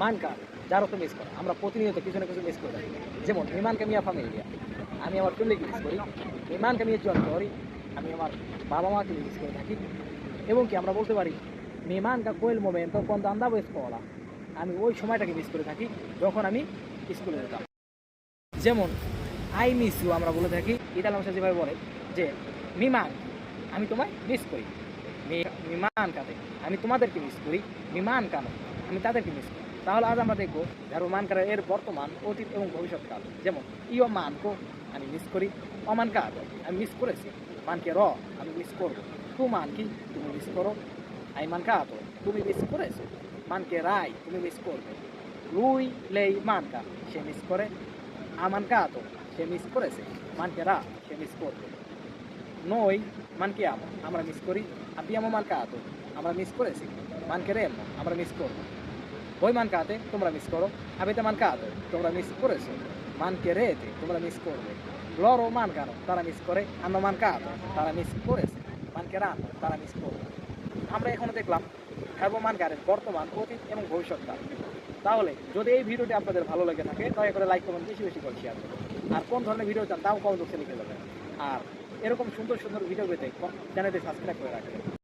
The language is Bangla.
মানকা যার অর্থ মিস করা। আমরা প্রতিনিয়ত কিছু না কিছু মিস করে থাকি। যেমন মিমানকে মিয়া ফ্যামিলিয়া, আমি আমার ফ্যামিলিকে মিস করি। মিমানকে মিয়া জন করি, আমি আমার বাবা মাকে মিস করে থাকি। এবং কি আমরা বলতে পারি মিমানকা কোয়েল মোমেন্ট কোন andavo a scuola, আমি ওই সময়টাকে মিস করে থাকি যখন আমি স্কুলে যেতাম। যেমন আই মিস ইউ আমরা বলে থাকি, ইতালিয়ান ভাষা যেভাবে বলে যে মিমান, আমি তোমায় মিস করি। মিমান কাতে, আমি তোমাদেরকে মিস করি। মিমান কানো, আমি তাদেরকে মিস করি। তাহলে আজ আমরা দেখবো যার মান কারা এর বর্তমান, অতীত এবং ভবিষ্যৎকাল। যেমন ইও মানকো, আমি মিস করি। অমান কাত, আমি মিস করেছি। মানকে র, আমি মিস করবো। তু মান কি, তুমি মিস করো। আই মান কাতো, তুমি মিস করেছো। মানকে রাই, তুমি মিস করবে। লুই লেই মানকা, সে মিস করে। আmancato, সে মিস করেছে। mancherà, সে মিস করবে। noi manchiamo, আমরা মিস করি। abbiamo mancato, আমরা মিস করেছি। mancheremo, আমরা মিস করব। voi mancate, তোমরা মিস করো। avete mancato, তোমরা মিস করেছো। mancherete, তোমরা মিস করবে। loro mancano, তারা মিস করে। hanno mancato, তারা মিস করেছে। mancheranno, তারা মিস করবে। আমরা এখনো দেখলাম ভার্ব মানকারের বর্তমান, অতীত এবং ভবিষ্যৎকাল। তাহলে যদি এই ভিডিওটি আপনাদের ভালো লেগে থাকে দয়া করে লাইক করুন, বেশি বেশি করে শেয়ার করুন। আর কোন ধরনের ভিডিও চান তাও কমেন্ট বক্সে লিখে দেবেন। আর এরকম সুন্দর সুন্দর ভিডিও পেতে চ্যানেলটি সাবস্ক্রাইব করে রাখবেন।